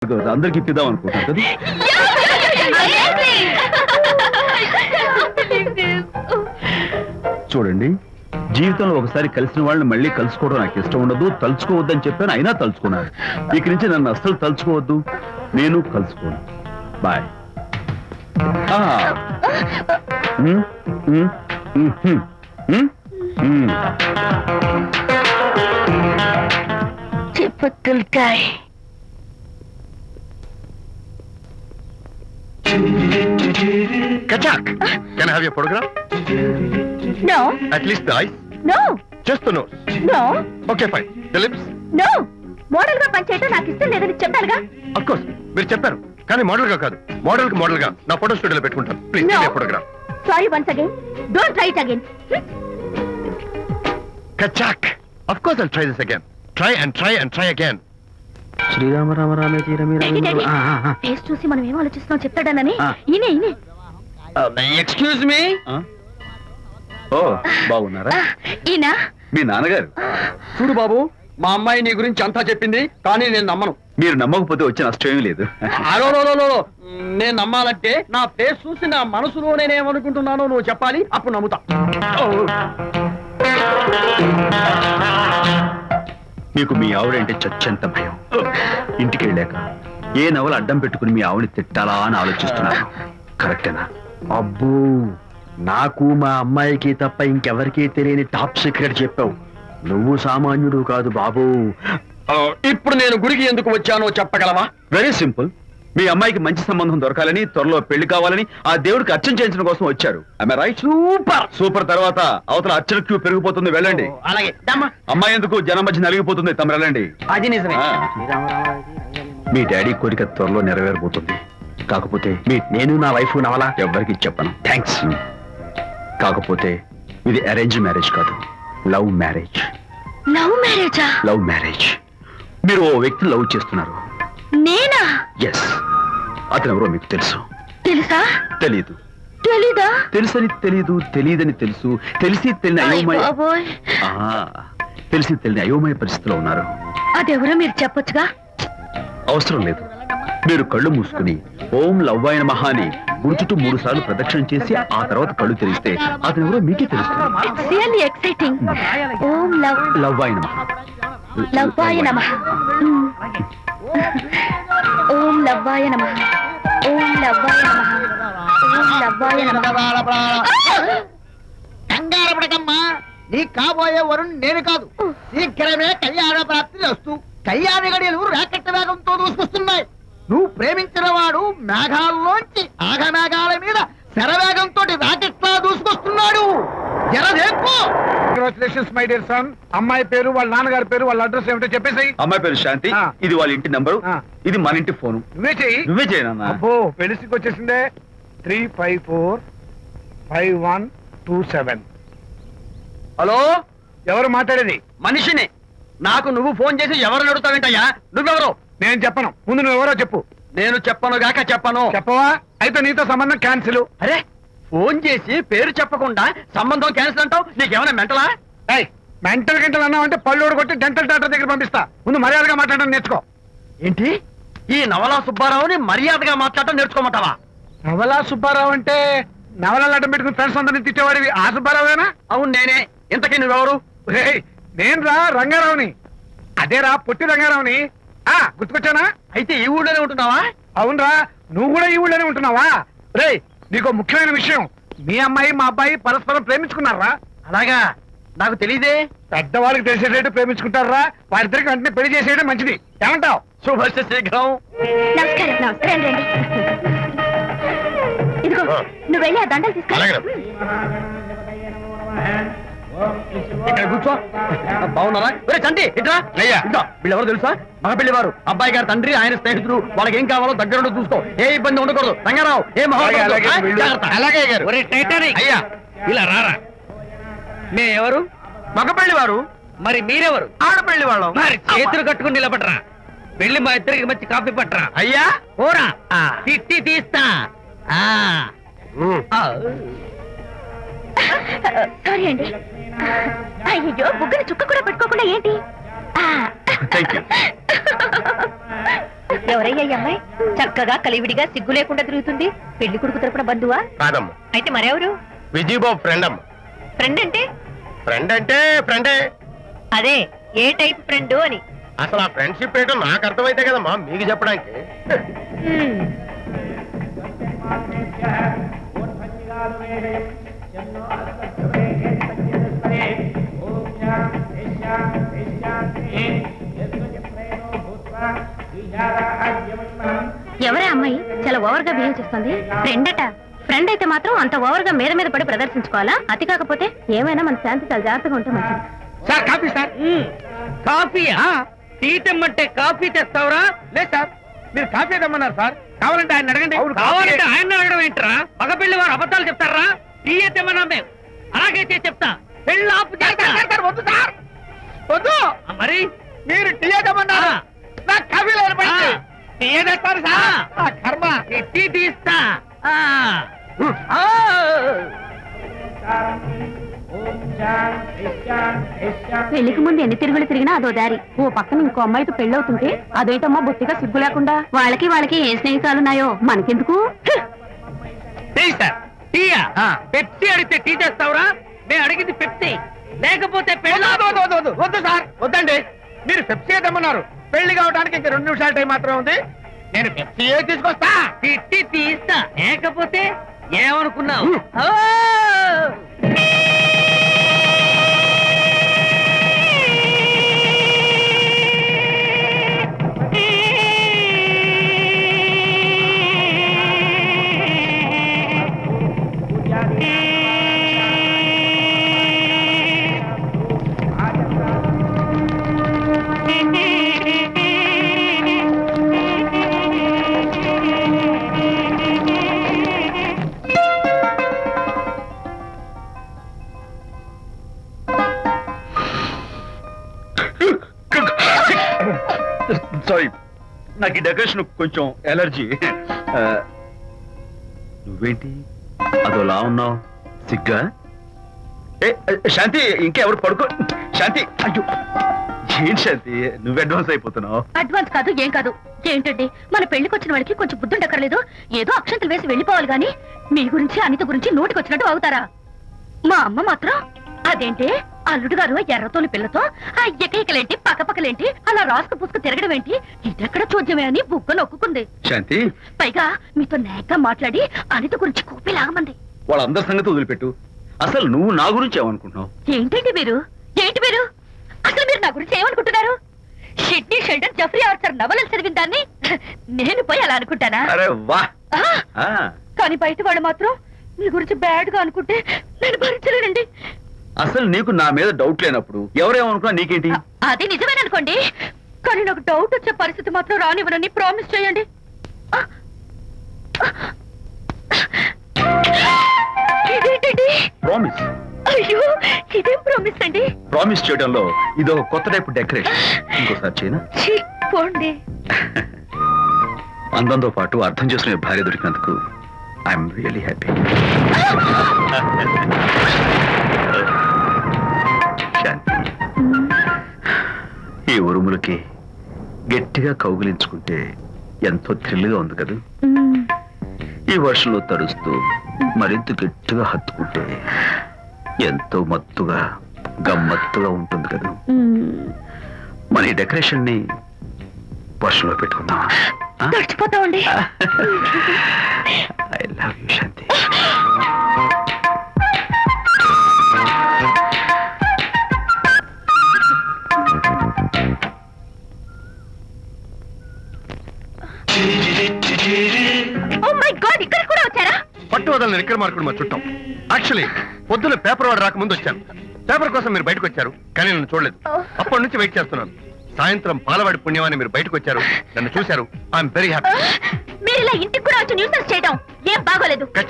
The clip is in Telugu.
అందరికి ఇప్పిద్దాం అనుకుంటారు కదా. చూడండి, జీవితంలో ఒకసారి కలిసిన వాళ్ళని మళ్ళీ కలుసుకోవడం నాకు ఇష్టం ఉండదు, తలుచుకోవద్దని చెప్పాను, అయినా తలుచుకున్నారు. ఇక నుంచి నన్ను అస్సలు తలుచుకోవద్దు, నేను కలుసుకోను. Bye. Typical guy. Kachak, can I have your photograph? No. At least the eyes? No. Just the nose? No. Okay, fine. The lips? No. Model గా పనిచేయటం నాకు ఇష్టం లేదని చెప్పానుగా. Of course, మీరు చెప్పారు, కానీ మోడల్ గా కాదు. మోడల్ గా నా ఫోటో స్టూడియోలో పెట్టుకుంటాను. Please No. Photograph. Sorry once again. Don't try it again. Kachak, of course I'll try this again. Try and try and try again. Srirama Rama రామే తీరమి ఫేస్ చూసి మనం ఏం ఆలోచిస్తున్నాం చెప్తాడనని. ఈయనే. Excuse me. ఓ, బాగున్నారా? ఈయన మీ నాన్నగారు. చూడు బాబు, మా అమ్మాయి నీ గురించి అంతా చెప్పింది, కానీ నేను నమ్మను. మీరు నమ్మకపోతే వచ్చే నష్టం ఏమీ లేదు. అలో నేను నమ్మాలంటే నా ఫేస్ చూసి నా మనసులో నేనేమనుకుంటున్నానో నువ్వు చెప్పాలి, అప్పుడు నమ్ముతా. మీకు మీ ఆవిడంటే చచ్చంత భయం. ఇంటికి వెళ్ళాక ఏ నవల అడ్డం పెట్టుకుని మీ ఆవిడని తిట్టాలా అని ఆలోచిస్తున్నారు. కరెక్టేనా? అబ్బో, నాకు మా అమ్మాయికి తప్ప ఇంకెవరికీ తెలియని టాప్ సీక్రెట్ చెప్పావు. నువ్వు సామాన్యుడు కాదు బాబు. ఇప్పుడు నేను గుడికి ఎందుకు వచ్చానో చెప్పగలవా? Very simple. మీ అమ్మాయికి మంచి సంబంధం దొరకాలని, త్వరలో పెళ్లి కావాలని ఆ దేవుడికి అర్చన చేయించడం కోసం వచ్చారు. రైట్? సూపర్. తర్వాత అవతల అర్చన క్యూ పెరిగిపోతుంది, వెళ్ళండి. అలాగే. అమ్మాయి ఎందుకు జనం మధ్య నలిగిపోతుంది, తమ వెళ్ళండి. అది నిజమే. మీ డాడీ కోరిక త్వరలో నెరవేరబోతుంది. కాకపోతే నేను నా వైఫ్ నవలా ఎవ్వరికి చెప్పను. థ్యాంక్స్. కాకపోతే ఇది అరేంజ్ మ్యారేజ్ కాదు, లవ్ మ్యారేజ్. లవ్ మ్యారేజా? Love marriage. మీరు ఓ వ్యక్తి లవ్ చేస్తున్నారు. నేనా? ఎస్. అతను ఎవరో మీకు తెలుసు. తెలుసా? తెలీదు. తెలీదా? తెలుసని తెలీదు, తెలియదని తెలుసు, తెలిసి తెలియని అయోమయ బాబోయ్. తెలిసి తెలియని అయోమయ పరిస్థితిలో ఉన్నారు. అదెవరో మీరు చెప్పొచ్చుగా. అవసరం లేదు. మీరు కళ్ళు మూసుకుని ఓం లవ్వాయ నమః అని గుడి చుట్టూ 3 సార్లు ప్రదక్షిణ చేసి ఆ తర్వాత కళ్ళు తెరిస్తే అతను ఎవరో మీకే తెలుస్తుంది. It's really exciting. ఓం లవ్వాయ నమః. లవ్వాయ నమః. ఓం లవ్వాయ నమః. ఓం లవ్వాయ నమః. ఓం లవ్వాయ నమః. కంగారు పడకమ్మా, నీ కాబోయే వరుణ్ నేను కాదు. శీఘ్రమే కళ్యాణ ప్రాప్తి వస్తూ కళ్యాణ గడియలు రాకెట్ వేగంతో దూసుకొస్తున్నాయి. నువ్వు ప్రేమించిన వాడు మేఘాల్లోంచి ఆగమేఘాల మీద శరవేగంతో రాకెట్లా దూసుకొస్తున్నాడు. Congratulations my dear son. అమ్మాయి పేరు, వాళ్ళ నాన్నగారి పేరు, వాళ్ళ అడ్రస్ ఏమిటో చెప్పేసి. అమ్మాయి పేరు శాంతి, ఇది వాళ్ళ ఇంటి నంబరు, ఇది మన ఇంటి ఫోను. నువ్వే చెయ్యి. నువ్వే చేయనన్నా. అబ్బో, పెళ్లికి వచ్చేసిందే. 3545127. హలో, ఎవరు మాట్లాడేది? మనిషిని. నాకు నువ్వు ఫోన్ చేసి ఎవరిని అడుగుతావేంటయ్యా? నువ్వెవరు? నేను చెప్పను. ముందు నువ్వు ఎవరో చెప్పు. నేను చెప్పను గాక చెప్పను. చెప్పవా? అయితే నీతో సంబంధం క్యాన్సిల్. అరే, ఫోన్ చేసి పేరు చెప్పకుండా సంబంధం క్యాన్సిల్ అంటావు? నీకేమైనా మెంటలా? మెంటల్ గంటలు అన్నావు అంటే పళ్ళు కొట్టి డెంటల్ డాక్టర్ దగ్గర పంపిస్తా. ముందు మర్యాదగా మాట్లాడడం నేర్చుకో. ఏంటి, ఈ నవలా సుబ్బారావుని మర్యాదగా మాట్లాడటం నేర్చుకోమంటావా? నవలా సుబ్బారావు అంటే నవలాలు అడ్డం పెట్టుకుని ఫ్రెండ్స్ అందరినీ తిట్టేవాడివి ఆ సుబ్బారావేనా? అవును నేనే. ఇంతకీ నువ్వెవరు? నేను రా రంగారావుని. అదేరా పొట్టి రంగారావుని. గుర్తుకొచ్చానా? అయితే ఈ ఊళ్ళోనే ఉంటున్నావా? అవునరా, నువ్వు కూడా ఈ ఊళ్ళోనే ఉంటున్నావా? రేయ్, నీకు ముఖ్యమైన విషయం, మీ అమ్మాయి మా అబ్బాయి పరస్పరం ప్రేమించుకున్నారా? అలాగా? నాకు తెలీదే. పెద్దవాళ్ళకి తెలిసేటట్టు ప్రేమించుకుంటారా? వారిద్దరికి వెంటనే పెళ్లి చేసేయడం మంచిది. ఏమంటావు? శుభస్య శీఘ్రం. నమస్కారం. నమస్కారం. రండి. ఇదిగో, నువ్వు వెళ్ళి ఆ దండలు తీసుకో. ఇక్కడ కూర్చో. బాగున్నారా? చంటి ఇట్రా. వీళ్ళెవరు తెలుసా? మగ పెళ్లివారు, అబ్బాయి గారి తండ్రి, ఆయన స్నేహితుడు. వాళ్ళకి ఏం కావాలో దగ్గరుండి చూసుకో. ఏ ఇబ్బంది ఉండకూడదు. రంగారావు, ఏ అయ్యా ఇలా రారా. ఎవరు? మగ పెళ్లివారు. మరి మీరెవరు? ఆడపెళ్లి వాళ్ళం. మరి చేతులు కట్టుకుని నిలబడరా. వెళ్ళి మా ఇద్దరికి మంచి కాఫీ పట్టరా. అయ్యా పోరా, తిట్టి తీస్తా. సారీ అండి. అయ్యో, బుగ్గని చుక్క కూడా పెట్టుకోకుండా ఏంటి? Thank you. ఎవరయ్యా ఈ అమ్మాయి చక్కగా కలివిడిగా సిగ్గు లేకుండా తిరుగుతుంది? పెళ్లి కొడుకు తరపున బంధువా? కాదమ్మా, అయితే మరెవరు? విజయబాబు ఫ్రెండ్ అమ్మ. ఫ్రెండ్ అంటే? ఫ్రెండ్ అంటే ఫ్రెండే. అదే ఏ టైప్ ఫ్రెండ్ అని. అసలు ఆ ఫ్రెండ్షిప్ ఏంటో నాకు అర్థమైతే కదమ్మా మీకు చెప్పడానికి. ఎవరే అమ్మాయి చాలా ఓవర్ గా బిహేవ్ చేస్తుంది? ఫ్రెండ్ అట. ఫ్రెండ్ అయితే మాత్రం అంత ఓవర్ గా మీద మీద పడి ప్రదర్శించుకోవాలా? అతి కాకపోతే ఏమైనా మన శాంతి చాలా జాగ్రత్తగా ఉంటే మంచిది. Sir coffee sir. Coffee tea తెమ్మంటే కాఫీ తెస్తావురా? లేదు సార్, మీరు కాఫీ తెమ్మన్నారు సార్. కావాలంటే ఆయన అడగండి. కావాలంటే ఆయన అడగడం ఏంట్రా? మగ పెళ్లి వారు అబద్ధాలు చెప్తారా? టీ తెమ్మన్నా మేము అలాగైతే చెప్తా. పెళ్ళి ఆపు చేస్తా. సార్, వద్దు సార్, వద్దు. మరి మీరు టీ తెమ్మన్నారు, నాకు కాఫీ లేదు. టీ తెస్తారు సార్. ఆ కర్మ. టీ తీస్తా. పెళ్లికి ముందు ఎన్ని తిరుగులు తిరిగినా అదో దారి. ఓ పక్కన ఇంకో అమ్మాయితో పెళ్ళవుతుంటే అదేంటమ్మా బొత్తిగా సిగ్గు లేకుండా? వాళ్ళకి ఏ స్నేహితాలున్నాయో మనకెందుకు? Tea sir. టీయా? పెప్సీ అడిగితే టీ తెస్తావురా? మేము అడిగింది పెప్సీ, లేకపోతే పెళ్ళి వద్దు సార్, వద్దండి. మీరు పెప్సీ తెమ్మన్నారు. పెళ్లి కావడానికి ఇంక 2 నిమిషాల టైం మాత్రమే ఉంది. నేను పెప్సీ తీసుకొస్తా. తిట్టి తీస్తా, లేకపోతే ఏమనుకున్నావు? సారీ, నాకు ఈ డెకరేషన్ కొంచెం ఎలర్జీ. నువ్వేంటి అదోలా ఉన్నావు? సిగ్గా? శాంతి, ఇంకెవరు పడుకో. శాంతి, అయ్యో ఏంటి శాంతి, నువ్వు అడ్వాన్స్ అయిపోతున్నావు. అడ్వాన్స్ కాదు, ఏం కాదు. ఏంటండి, మన పెళ్లికి వచ్చిన వాళ్ళకి కొంచెం బుద్ధుండక్కర్లేదు? ఏదో అక్షంతలు వేసి వెళ్ళిపోవాలి గాని మీ గురించి అనిత గురించి నోటికి వచ్చినట్టు అవుతారా? మా అమ్మ మాత్రం అదేంటి అల్లుడు గారు ఎర్రతోని పిల్లతో ఆ ఎకలేంటి పక్కపక్కలేంటి అలా రాసుకు పుసుకు తిరగడం ఏంటి, ఇదెక్కడ చూద్యమే అని బుగ్గ నొక్కుంది. శాంతి, పైగా మీతో నేగ్గా మాట్లాడి అనిత గురించి కూపి లాగమంది. వాళ్ళందరి సంగతి వదిలిపెట్టు. అసలు నువ్వు నా గురించి ఏమనుకుంటున్నావు? ఏంటి మీరు అసలు మీరు నా గురించి ఏమనుకుంటున్నారు? షిడ్నీ షెల్డన్ జెఫ్రీ ఆర్చర్ నవలలు చదివిన దాన్ని నేను పోయి అలా అనుకుంటానా? అరే వా. కానీ బయట వాళ్ళు మాత్రం మీ గురించి బ్యాడ్ గా అనుకుంటే నేను భరించలేనండి. అసలు నీకు నా మీద డౌట్ లేనప్పుడు ఎవరేమనుకున్నా నీకేంటి? అది నిజమేననుకోండి, కానీ నాకు డౌట్ వచ్చే పరిస్థితి మాత్రం రానివ్వనని ప్రామిస్ చేయండి. ఇదేంటండి? ప్రామిస్? అయ్యో, ఇదేం ప్రామిస్ అండి? ప్రామిస్ చేయడంలో ఇది ఒక కొత్త టైపు డెకరేషన్. ఇంకోసారి చేయనా? ఛీ, పోండి. అందంతో పాటు అర్థం చేసుకునే భార్య దొరికినందుకు ఐఎమ్ రియలీ హ్యాపీ. శాంతి, ఈ ఉరుములకి గట్టిగా కౌగిలించుకుంటే ఎంతో థ్రిల్గా ఉంది కదా. ఈ వర్షంలో తడుస్తూ మరింత గట్టిగా హత్తుకుంటే ఎంతో మత్తుగా గమ్మత్తుగా ఉంటుంది కదా. మన ఈ డెకరేషన్ ని వర్షంలో పెట్టుకుందామా? తడిచిపోతామండి. I love you Shanti. Oh my god, ఇక్కడ కూడా వచ్చారా? పట్టు వదలని ఇక్కడ మార్కుడు మా చుట్టాం. యాక్చువల్లీ పొద్దున్న పేపర్ వాడు రాకముందు వచ్చాను. పేపర్ కోసం మీరు బయటకు వచ్చారు, కానీ నన్ను చూడలేదు. అప్పటి నుంచి వెయిట్ చేస్తున్నాను. సాయంత్రం పాలవాడి పుణ్యమాన్ని మీరు బయటకు వచ్చారు, నన్ను చూశారు. I'm very happy. మీరు ఇలా ఇంటికి కూడా వచ్చి న్యూసెన్స్ చేయడం ఏం బాగోలేదు.